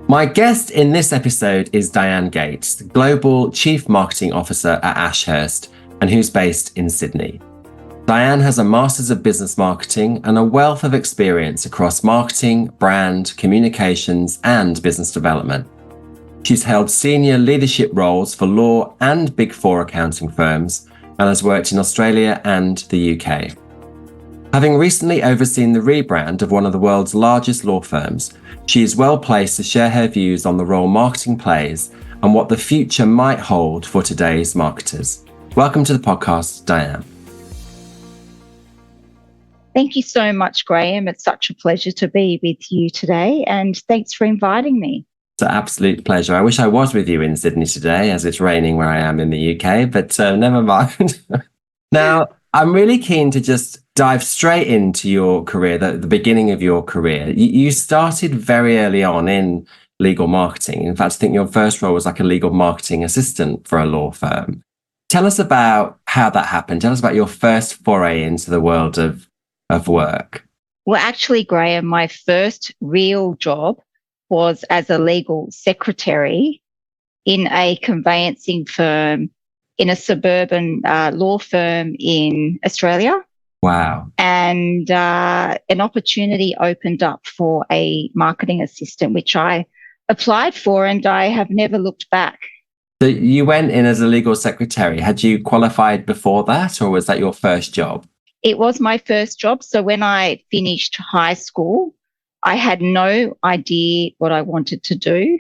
My guest in this episode is Diane Gates, the Global Chief Marketing Officer at Ashurst, and who's based in Sydney. Diane has a Master's of Business Marketing and a wealth of experience across marketing, brand, communications, and business development. She's held senior leadership roles for law and Big Four accounting firms and has worked in Australia and the UK. Having recently overseen the rebrand of one of the world's largest law firms, she is well placed to share her views on the role marketing plays and what the future might hold for today's marketers. Welcome to the podcast, Diane. Thank you so much, Graham. It's such a pleasure to be with you today, and thanks for inviting me. It's an absolute pleasure. I wish I was with you in Sydney today, as it's raining where I am in the UK, but never mind. Now, I'm really keen to just dive straight into your career, the beginning of your career. You started very early on in legal marketing. In fact, I think your first role was like a legal marketing assistant for a law firm. Tell us about how that happened. Tell us about your first foray into the world of work. Well, actually, Graham, my first real job was as a legal secretary in a conveyancing firm in a suburban law firm in Australia. Wow. And an opportunity opened up for a marketing assistant, which I applied for, and I have never looked back. So you went in as a legal secretary. Had you qualified before that, or was that your first job? It was my first job. So when I finished high school, I had no idea what I wanted to do.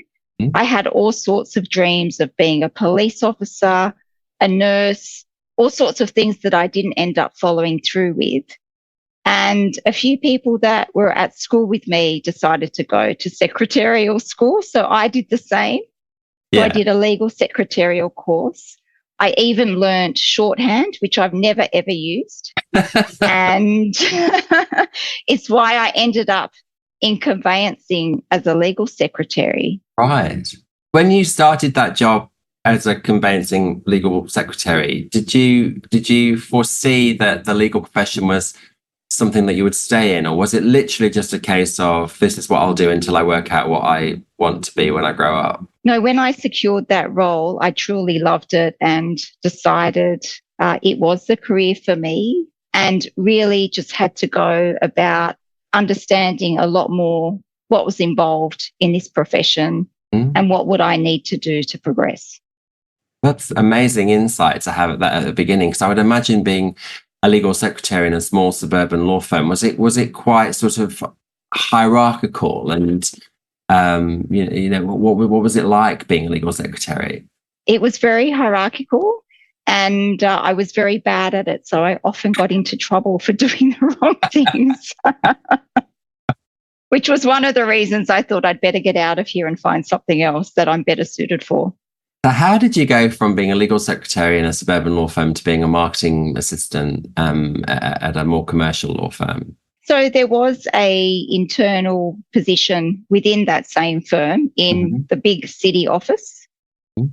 I had all sorts of dreams of being a police officer, a nurse, all sorts of things that I didn't end up following through with. And a few people that were at school with me decided to go to secretarial school. So I did the same. So I did a legal secretarial course. I even learned shorthand, which I've never, ever used. And it's why I ended up in conveyancing as a legal secretary. Right. When you started that job as a conveyancing legal secretary, did you foresee that the legal profession was something that you would stay in, or was it literally just a case of this is what I'll do until I work out what I want to be when I grow up? No, when I secured that role, I truly loved it and decided it was the career for me, and really just had to go about understanding a lot more what was involved in this profession and what would I need to do to progress. That's amazing insight to have at the beginning, because I would imagine being a legal secretary in a small suburban law firm, was it quite sort of hierarchical, and what was it like being a legal secretary? It was very hierarchical, and I was very bad at it, so I often got into trouble for doing the wrong things, which was one of the reasons I thought I'd better get out of here and find something else that I'm better suited for. So how did you go from being a legal secretary in a suburban law firm to being a marketing assistant at a more commercial law firm? So there was a internal position within that same firm in the big city office,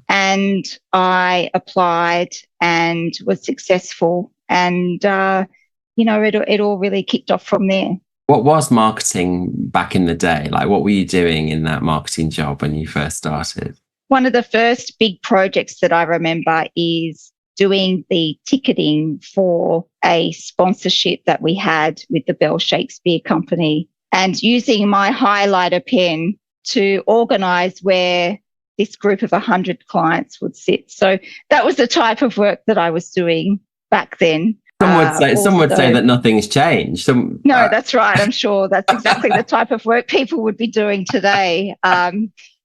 and I applied and was successful, and it all really kicked off from there. What was marketing back in the day? Like, what were you doing in that marketing job when you first started? One of the first big projects that I remember is doing the ticketing for a sponsorship that we had with the Bell Shakespeare Company, and using my highlighter pen to organise where this group of 100 clients would sit. So that was the type of work that I was doing back then. Some would say that nothing's changed. No, that's right. I'm sure that's exactly the type of work people would be doing today.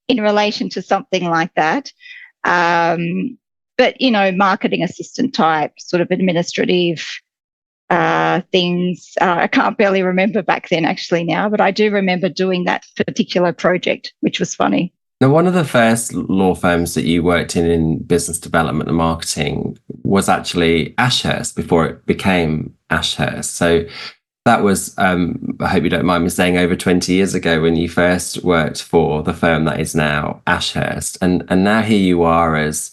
In relation to something like that. But, marketing assistant type, sort of administrative things. I can't barely remember back then actually now, but I do remember doing that particular project, which was funny. Now, one of the first law firms that you worked in business development and marketing was actually Ashurst before it became Ashurst. So that was, I hope you don't mind me saying, over 20 years ago when you first worked for the firm that is now Ashurst. And now here you are as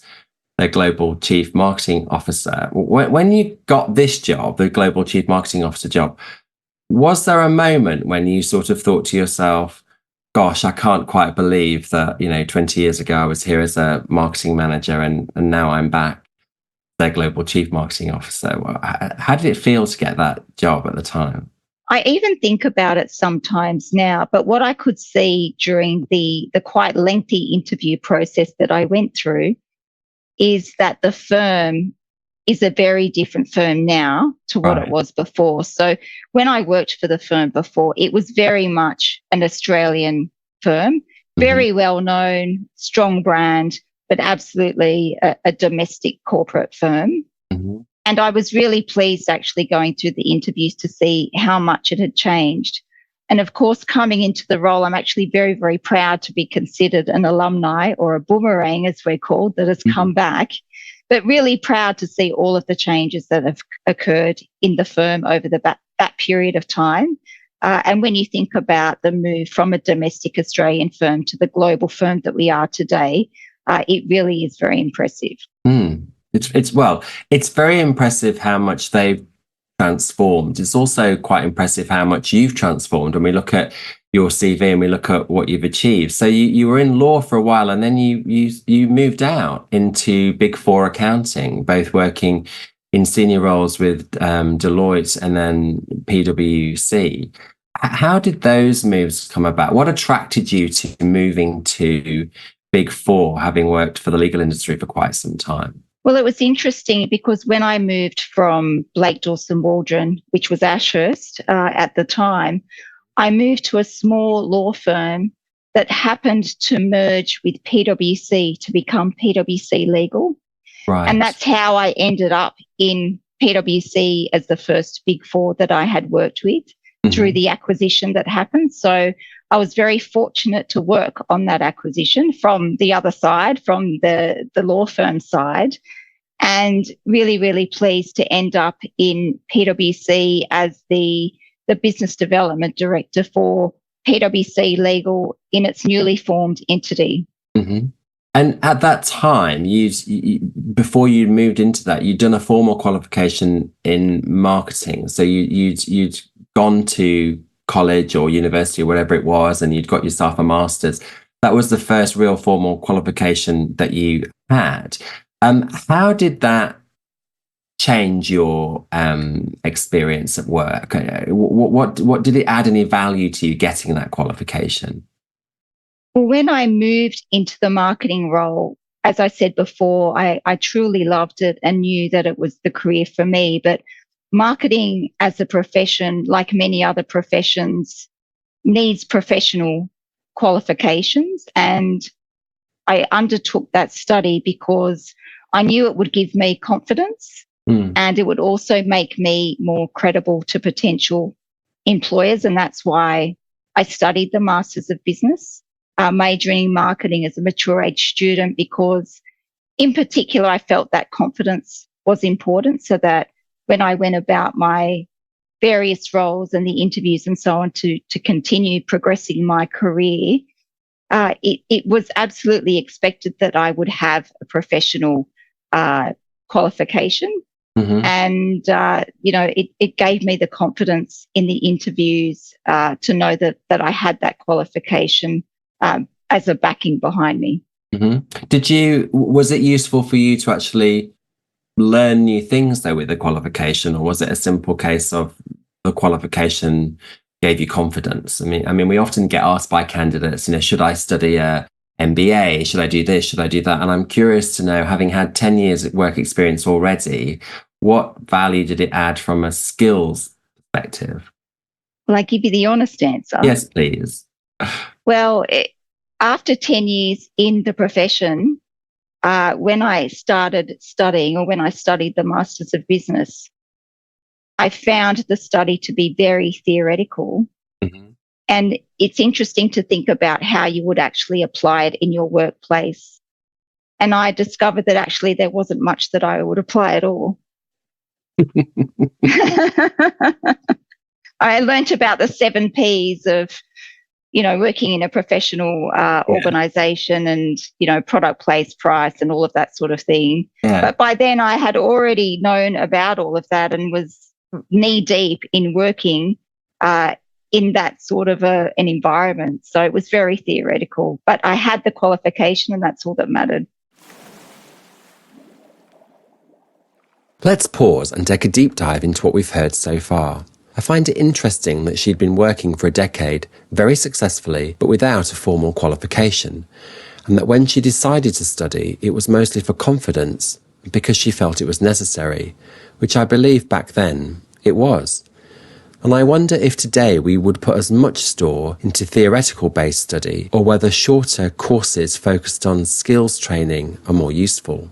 the Global Chief Marketing Officer. When you got this job, the Global Chief Marketing Officer job, was there a moment when you sort of thought to yourself, gosh, I can't quite believe that, 20 years ago I was here as a marketing manager and now I'm back their global chief marketing officer. How did it feel to get that job at the time? I even think about it sometimes now, but what I could see during the quite lengthy interview process that I went through is that the firm is a very different firm now to what it was before. So when I worked for the firm before, it was very much an Australian firm, very well known, strong brand, but absolutely a domestic corporate firm. And I was really pleased actually going through the interviews to see how much it had changed. And of course, coming into the role, I'm actually very, very proud to be considered an alumni, or a boomerang, as we're called, that has come back, but really proud to see all of the changes that have occurred in the firm over that period of time. And when you think about the move from a domestic Australian firm to the global firm that we are today, it really is very impressive. It's very impressive how much they've transformed. It's also quite impressive how much you've transformed when we look at your CV and we look at what you've achieved. So you were in law for a while, and then you moved out into Big Four accounting, both working in senior roles with Deloitte and then PwC. How did those moves come about? What attracted you to moving to Big Four, having worked for the legal industry for quite some time? Well, it was interesting because when I moved from Blake Dawson Waldron, which was Ashurst at the time, I moved to a small law firm that happened to merge with PwC to become PwC Legal. Right. And that's how I ended up in PwC as the first Big Four that I had worked with through the acquisition that happened. So I was very fortunate to work on that acquisition from the other side, from the law firm side, and really, really pleased to end up in PwC as the business development director for PwC Legal in its newly formed entity. And at that time, before you moved into that, you'd done a formal qualification in marketing. So you'd gone to college or university or whatever it was, and you'd got yourself a master's. That was the first real formal qualification that you had. How did that change your experience at work? What did it add any value to you getting that qualification? Well, when I moved into the marketing role, as I said before, I truly loved it and knew that it was the career for me. But marketing as a profession, like many other professions, needs professional qualifications. And I undertook that study because I knew it would give me confidence and it would also make me more credible to potential employers. And that's why I studied the Masters of Business, majoring in marketing as a mature age student, because in particular, I felt that confidence was important, so that when I went about my various roles and the interviews and so on to continue progressing my career, it was absolutely expected that I would have a professional qualification. And, it gave me the confidence in the interviews to know that I had that qualification as a backing behind me. Was it useful for you to actually learn new things though with the qualification, or was it a simple case of the qualification gave you confidence? I mean, we often get asked by candidates, should I study a MBA? Should I do this? Should I do that? And I'm curious to know, having had 10 years of work experience already, what value did it add from a skills perspective? Will I give you the honest answer? Yes, please. Well, after 10 years in the profession, when I started studying, or when I studied the Masters of Business, I found the study to be very theoretical. And it's interesting to think about how you would actually apply it in your workplace. And I discovered that actually there wasn't much that I would apply at all. I learnt about the 7 Ps of, working in a professional organization and, product, place, price, and all of that sort of thing. Yeah. But by then I had already known about all of that and was knee deep in working in that sort of an environment. So it was very theoretical, but I had the qualification and that's all that mattered. Let's pause and take a deep dive into what we've heard so far. I find it interesting that she'd been working for a decade very successfully, but without a formal qualification, and that when she decided to study, it was mostly for confidence, because she felt it was necessary, which I believe back then it was. And I wonder if today we would put as much store into theoretical-based study, or whether shorter courses focused on skills training are more useful.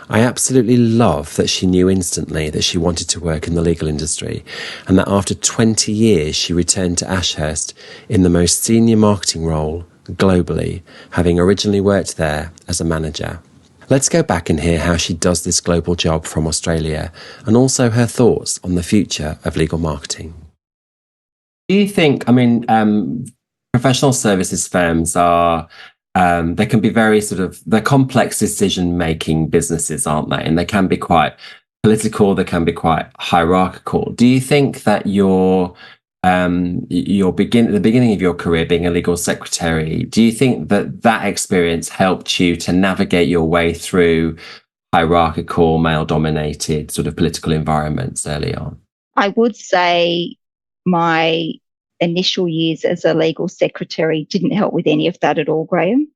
I absolutely love that she knew instantly that she wanted to work in the legal industry, and that after 20 years she returned to Ashurst in the most senior marketing role globally, having originally worked there as a manager. Let's go back and hear how she does this global job from Australia, and also her thoughts on the future of legal marketing. Do you think, professional services firms are, they can be very they're complex decision-making businesses, aren't they? And they can be quite political, they can be quite hierarchical. Do you think that the beginning of your career being a legal secretary, do you think that experience helped you to navigate your way through hierarchical, male-dominated sort of political environments early on? I would say my initial years as a legal secretary didn't help with any of that at all, Graham.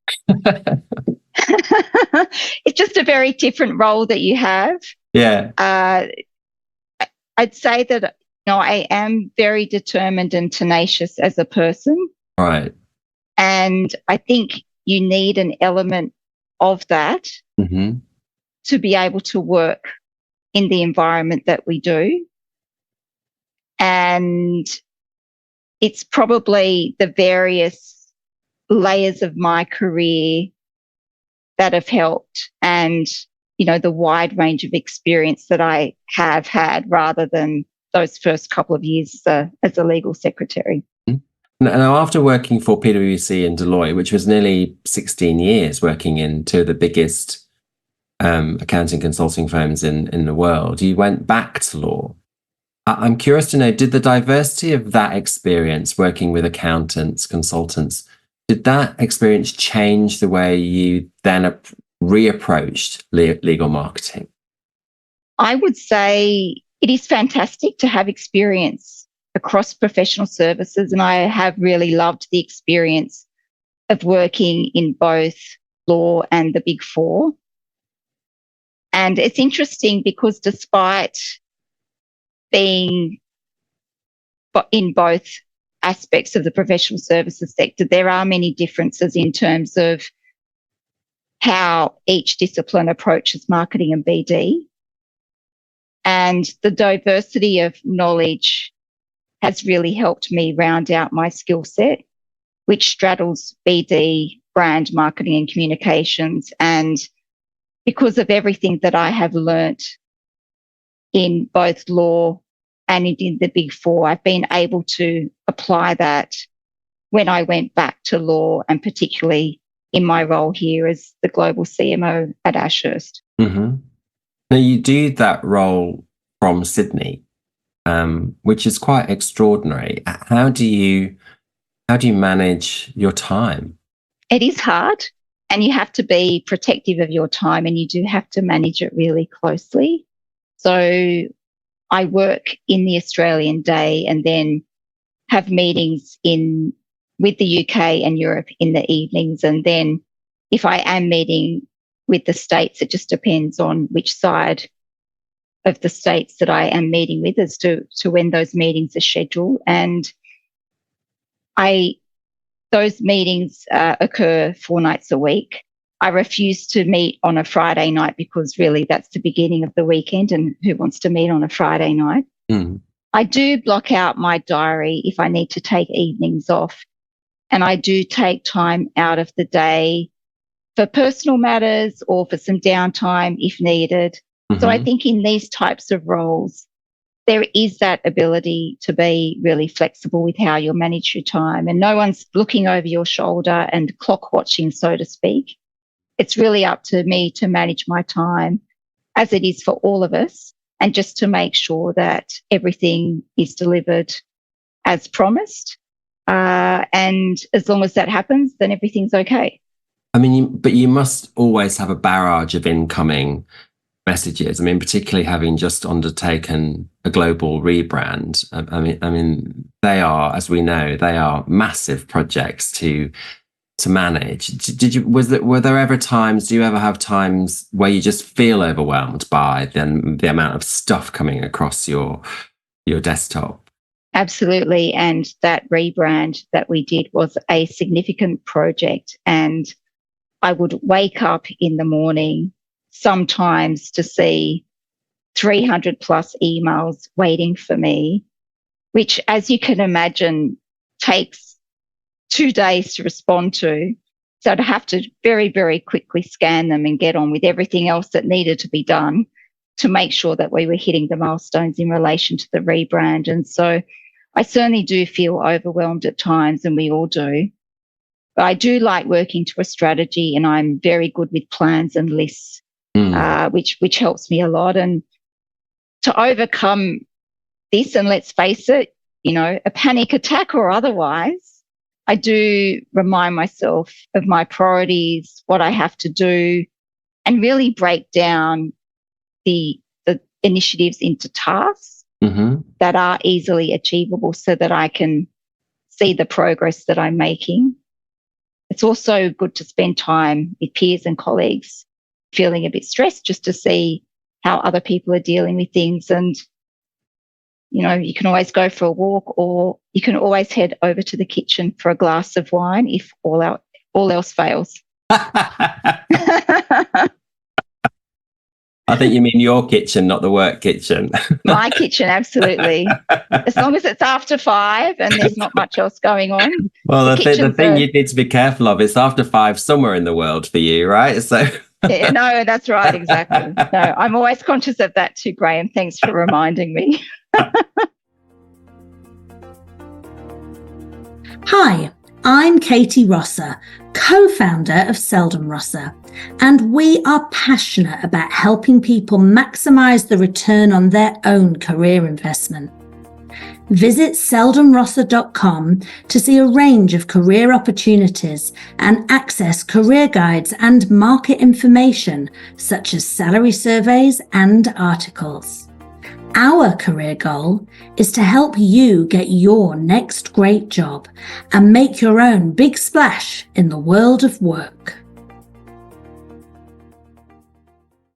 It's just a very different role that you have. Yeah. I'd say that I am very determined and tenacious as a person. Right. And I think you need an element of that to be able to work in the environment that we do. And it's probably the various layers of my career that have helped, and, the wide range of experience that I have had rather than those first couple of years as a legal secretary. Now, after working for PwC and Deloitte, which was nearly 16 years working in two of the biggest accounting consulting firms in the world, you went back to law. I'm curious to know, did the diversity of that experience working with accountants, consultants, did that experience change the way you then reapproached legal marketing? I would say it is fantastic to have experience across professional services, and I have really loved the experience of working in both law and the Big Four. And it's interesting because despite being in both aspects of the professional services sector, there are many differences in terms of how each discipline approaches marketing and BD. And the diversity of knowledge has really helped me round out my skill set, which straddles BD, brand, marketing and communications. And because of everything that I have learnt in both law and in the Big Four, I've been able to apply that when I went back to law, and particularly in my role here as the global CMO at Ashurst. Mm-hmm. Now, you do that role from Sydney, which is quite extraordinary. How do you manage your time? It is hard, and you have to be protective of your time, and you do have to manage it really closely. So I work in the Australian day and then have meetings with the UK and Europe in the evenings. And then if I am meeting with the States, it just depends on which side of the States that I am meeting with as to when those meetings are scheduled. And those meetings occur 4 nights a week. I refuse to meet on a Friday night because really that's the beginning of the weekend, and who wants to meet on a Friday night? I do block out my diary if I need to take evenings off, and I do take time out of the day for personal matters or for some downtime if needed. So I think in these types of roles, there is that ability to be really flexible with how you manage your time, and no one's looking over your shoulder and clock watching, so to speak. It's really up to me to manage my time, as it is for all of us, and just to make sure that everything is delivered as promised. And as long as that happens, then everything's okay. I mean, but you must always have a barrage of incoming messages. I mean, particularly having just undertaken a global rebrand. I mean, they are, as we know, they are massive projects to manage. Were there ever times? Do you ever have times where you just feel overwhelmed by the amount of stuff coming across your desktop? Absolutely. And that rebrand that we did was a significant project. And I would wake up in the morning sometimes to see 300 plus emails waiting for me, which, as you can imagine, takes 2 days to respond to. So I'd have to very, very quickly scan them and get on with everything else that needed to be done to make sure that we were hitting the milestones in relation to the rebrand. And so I certainly do feel overwhelmed at times, and we all do. But I do like working to a strategy, and I'm very good with plans and lists, which helps me a lot. And to overcome this, and let's face it, a panic attack or otherwise, I do remind myself of my priorities, what I have to do, and really break down the initiatives into tasks that are easily achievable so that I can see the progress that I'm making. It's also good to spend time with peers and colleagues feeling a bit stressed just to see how other people are dealing with things. And, you can always go for a walk, or you can always head over to the kitchen for a glass of wine if all else fails. I think you mean your kitchen, not the work kitchen. My kitchen, absolutely. As long as it's after 5 and there's not much else going on. Well, the thing you need to be careful of is after 5 somewhere in the world for you, right? So yeah, no, that's right, exactly. No, I'm always conscious of that too, Graham. Thanks for reminding me. Hi, I'm Katie Rosser, co-founder of Seldon Rosser, and we are passionate about helping people maximise the return on their own career investment. Visit seldonrosser.com to see a range of career opportunities and access career guides and market information such as salary surveys and articles. Our career goal is to help you get your next great job and make your own big splash in the world of work.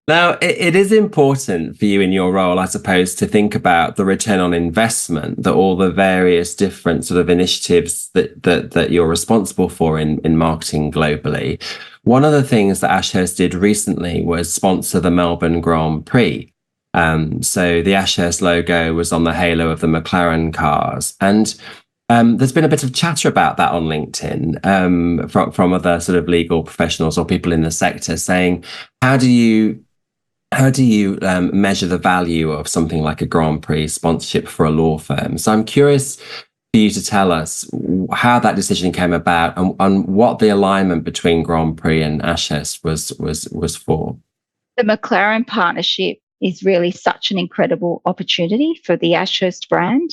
Now, it is important for you in your role, I suppose, to think about the return on investment that all the various different sort of initiatives that you're responsible for in marketing globally. One of the things that Ashurst did recently was sponsor the Melbourne Grand Prix. So the Ashurst logo was on the halo of the McLaren cars. And there's been a bit of chatter about that on LinkedIn from other sort of legal professionals or people in the sector saying, how do you measure the value of something like a Grand Prix sponsorship for a law firm? So I'm curious for you to tell us how that decision came about and what the alignment between Grand Prix and Ashurst was for. The McLaren partnership is really such an incredible opportunity for the Ashurst brand.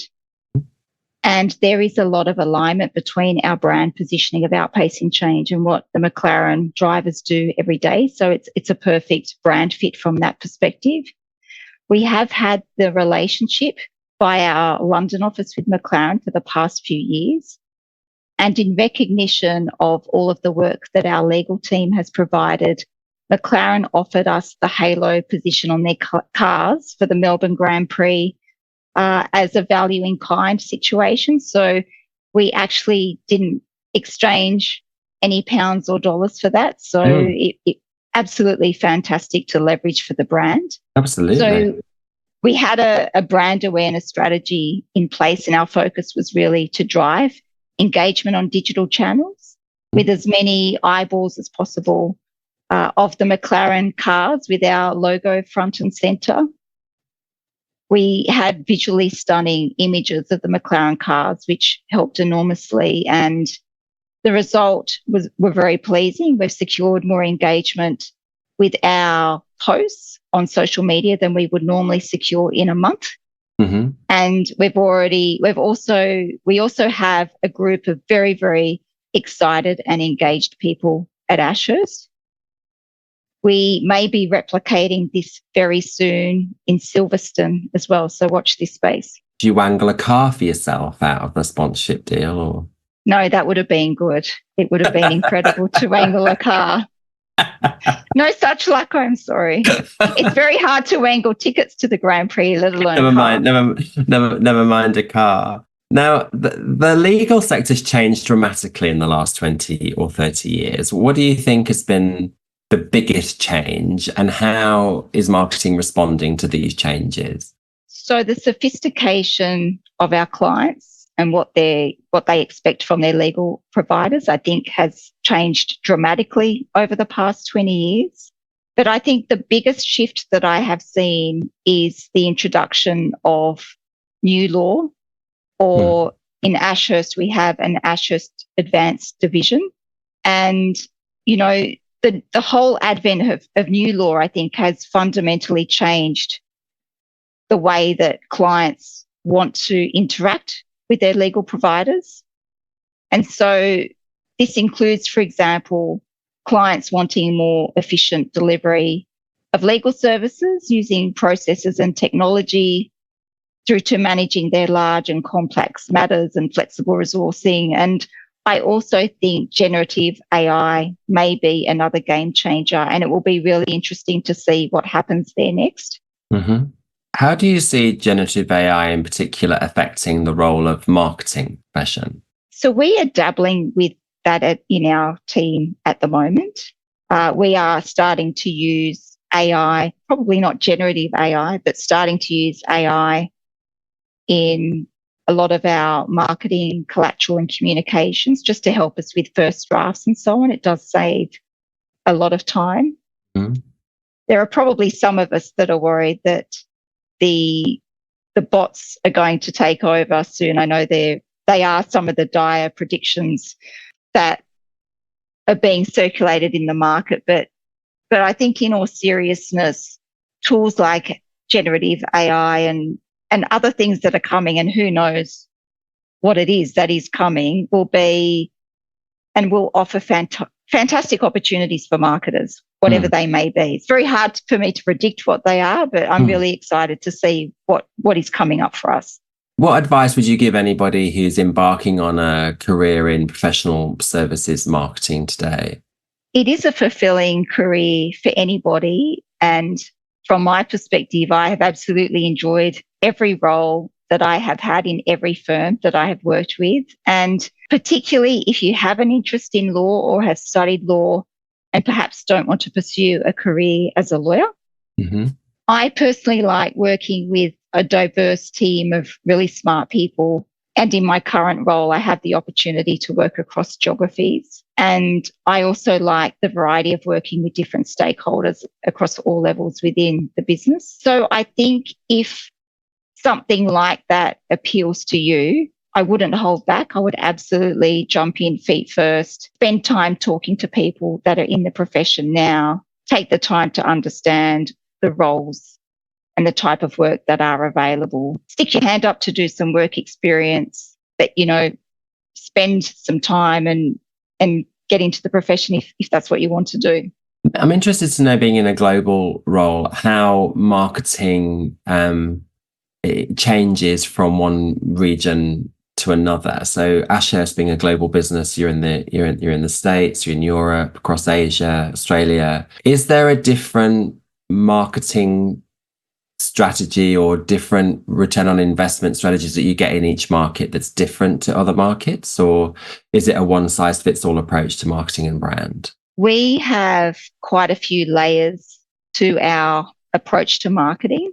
And there is a lot of alignment between our brand positioning of outpacing change and what the McLaren drivers do every day. So it's a perfect brand fit from that perspective. We have had the relationship by our London office with McLaren for the past few years. And in recognition of all of the work that our legal team has provided, McLaren offered us the halo position on their cars for the Melbourne Grand Prix as a value in kind situation. So we actually didn't exchange any pounds or dollars for that. So it absolutely fantastic to leverage for the brand. Absolutely. So we had a brand awareness strategy in place, and our focus was really to drive engagement on digital channels with as many eyeballs as possible of the McLaren cars with our logo front and centre. We had visually stunning images of the McLaren cars, which helped enormously. And the result were very pleasing. We've secured more engagement with our posts on social media than we would normally secure in a month. Mm-hmm. And we also have a group of very, very excited and engaged people at Ashurst. We may be replicating this very soon in Silverstone as well. So watch this space. Do you wangle a car for yourself out of the sponsorship deal, or? No, that would have been good. It would have been incredible to wangle a car. No such luck, I'm sorry. It's very hard to wangle tickets to the Grand Prix, let alone never mind a car. Now, the legal sector's changed dramatically in the last 20 or 30 years. What do you think has been the biggest change, and how is marketing responding to these changes? So the sophistication of our clients and what they expect from their legal providers, I think, has changed dramatically over the past 20 years. But I think the biggest shift that I have seen is the introduction of new law, or in Ashurst, we have an Ashurst Advanced Division. And, the whole advent of new law, I think, has fundamentally changed the way that clients want to interact with their legal providers. And so this includes, for example, clients wanting more efficient delivery of legal services using processes and technology, through to managing their large and complex matters and flexible resourcing. And I also think generative AI may be another game changer, and it will be really interesting to see what happens there next. Mm-hmm. How do you see generative AI in particular affecting the role of marketing profession? So we are dabbling with that in our team at the moment. We are starting to use AI, probably not generative AI, but starting to use AI in a lot of our marketing, collateral and communications, just to help us with first drafts and so on. It does save a lot of time. Mm. There are probably some of us that are worried that the bots are going to take over soon. I know they are some of the dire predictions that are being circulated in the market, but I think in all seriousness, tools like generative AI and other things that are coming, and who knows what it is that is coming, will be and will offer fantastic opportunities for marketers, whatever they may be. It's very hard for me to predict what they are, but I'm really excited to see what is coming up for us. What advice would you give anybody who's embarking on a career in professional services marketing today? It is a fulfilling career for anybody. And from my perspective, I have absolutely enjoyed every role that I have had in every firm that I have worked with. And particularly if you have an interest in law or have studied law and perhaps don't want to pursue a career as a lawyer, I personally like working with a diverse team of really smart people. And in my current role, I have the opportunity to work across geographies. And I also like the variety of working with different stakeholders across all levels within the business. So I think if something like that appeals to you, I wouldn't hold back. I would absolutely jump in feet first, spend time talking to people that are in the profession now, take the time to understand the roles and the type of work that are available. Stick your hand up to do some work experience, that, spend some time and get into the profession if that's what you want to do. I'm interested to know, being in a global role, how marketing it changes from one region to another. So Ashurst being a global business, you're in the States, you're in Europe, across Asia, Australia. Is there a different marketing strategy or different return on investment strategies that you get in each market that's different to other markets, or is it a one size fits all approach to marketing and brand? We have quite a few layers to our approach to marketing.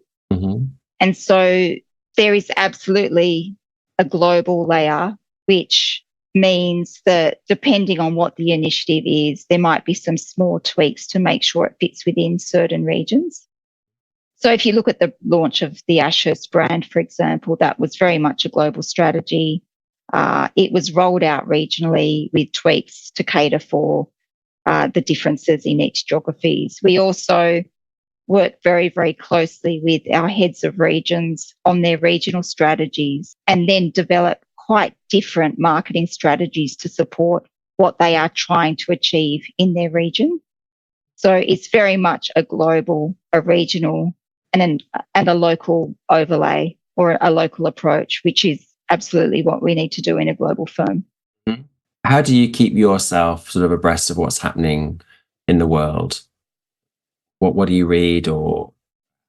And so there is absolutely a global layer, which means that depending on what the initiative is, there might be some small tweaks to make sure it fits within certain regions. So if you look at the launch of the Ashurst brand, for example, that was very much a global strategy. It was rolled out regionally with tweaks to cater for the differences in each geographies. We also work very, very closely with our heads of regions on their regional strategies and then develop quite different marketing strategies to support what they are trying to achieve in their region. So it's very much a global, a regional, and a local overlay or a local approach, which is absolutely what we need to do in a global firm. How do you keep yourself sort of abreast of what's happening in the world? What do you read, or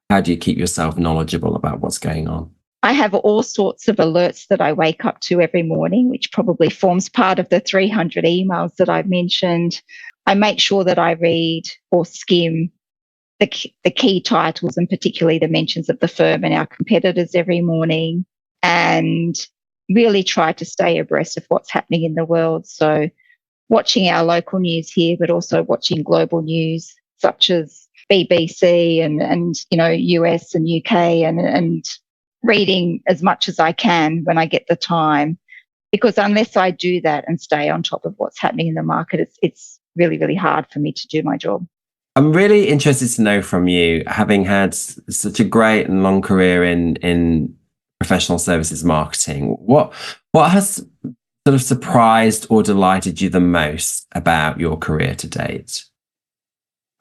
how do you keep yourself knowledgeable about what's going on? I have all sorts of alerts that I wake up to every morning, which probably forms part of the 300 emails that I've mentioned. I make sure that I read or skim the key titles and particularly the mentions of the firm and our competitors every morning, and really try to stay abreast of what's happening in the world. So watching our local news here, but also watching global news such as BBC and US and UK and reading as much as I can when I get the time, because unless I do that and stay on top of what's happening in the market, it's really, really hard for me to do my job. I'm really interested to know from you, having had such a great and long career in professional services marketing, what has sort of surprised or delighted you the most about your career to date?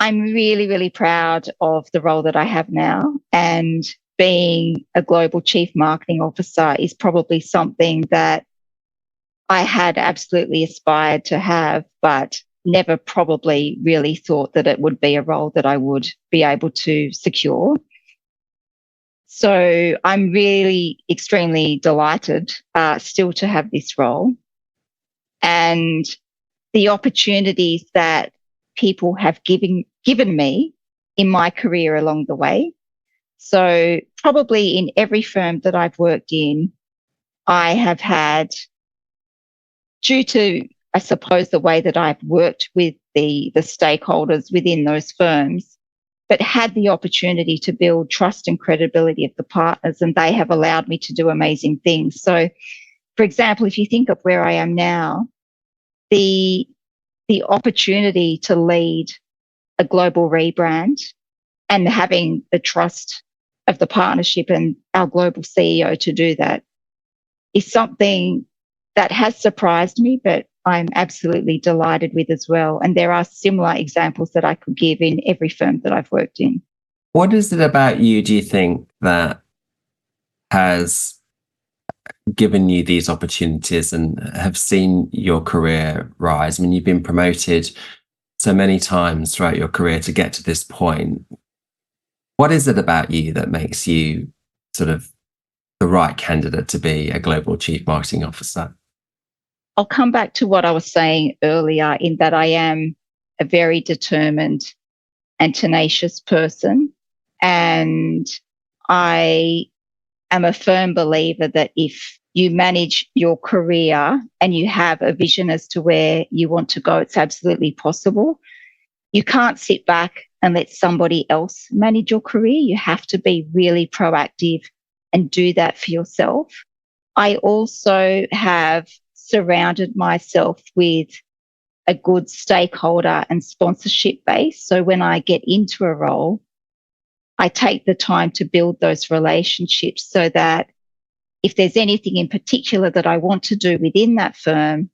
I'm really, really proud of the role that I have now, and being a global chief marketing officer is probably something that I had absolutely aspired to have, but never probably really thought that it would be a role that I would be able to secure. So I'm really extremely delighted still to have this role, and the opportunities that people have given me in my career along the way. So probably in every firm that I've worked in, I have had, due to, I suppose, the way that I've worked with the stakeholders within those firms, but had the opportunity to build trust and credibility of the partners, and they have allowed me to do amazing things. So, for example, if you think of where I am now, the opportunity to lead a global rebrand and having the trust of the partnership and our global CEO to do that is something that has surprised me, but I'm absolutely delighted with as well. And there are similar examples that I could give in every firm that I've worked in. What is it about you, do you think, that has given you these opportunities and have seen your career rise? I mean, you've been promoted so many times throughout your career to get to this point. What is it about you that makes you sort of the right candidate to be a global chief marketing officer? I'll come back to what I was saying earlier, in that I am a very determined and tenacious person. And I am a firm believer that if you manage your career and you have a vision as to where you want to go, it's absolutely possible. You can't sit back and let somebody else manage your career. You have to be really proactive and do that for yourself. I also have surrounded myself with a good stakeholder and sponsorship base. So when I get into a role, I take the time to build those relationships so that if there's anything in particular that I want to do within that firm,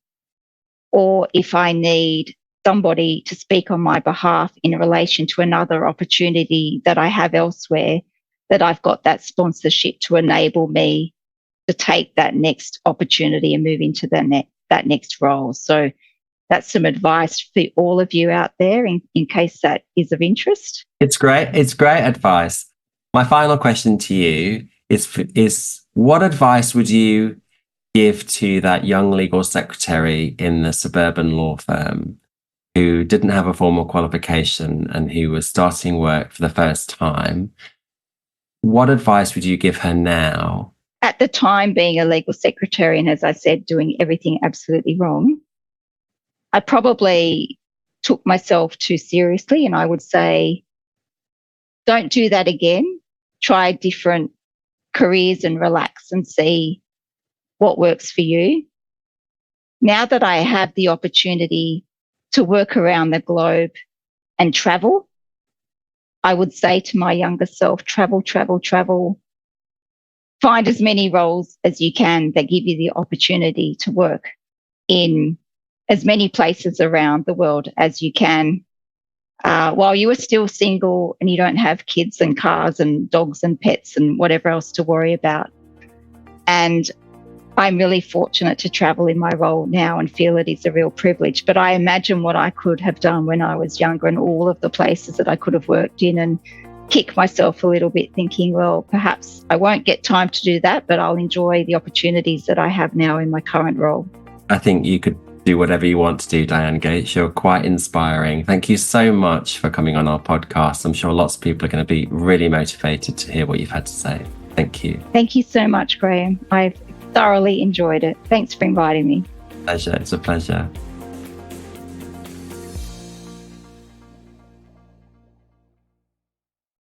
or if I need somebody to speak on my behalf in relation to another opportunity that I have elsewhere, that I've got that sponsorship to enable me to take that next opportunity and move into that next role. So that's some advice for all of you out there in case that is of interest. It's great. It's great advice. My final question to you is what advice would you give to that young legal secretary in the suburban law firm who didn't have a formal qualification and who was starting work for the first time? What advice would you give her now? At the time, being a legal secretary, and as I said, doing everything absolutely wrong, I probably took myself too seriously, and I would say, don't do that again. Try different careers and relax and see what works for you. Now that I have the opportunity to work around the globe and travel, I would say to my younger self, travel, travel, travel. Find as many roles as you can that give you the opportunity to work in as many places around the world as you can, while you are still single and you don't have kids and cars and dogs and pets and whatever else to worry about. And I'm really fortunate to travel in my role now and feel it is a real privilege. But I imagine what I could have done when I was younger and all of the places that I could have worked in, and kick myself a little bit thinking, well, perhaps I won't get time to do that, but I'll enjoy the opportunities that I have now in my current role. I think you could do whatever you want to do, Diane Gates. You're quite inspiring. Thank you so much for coming on our podcast. I'm sure lots of people are going to be really motivated to hear what you've had to say. Thank you. Thank you so much, Graham. I've thoroughly enjoyed it. Thanks for inviting me. Pleasure. It's a pleasure.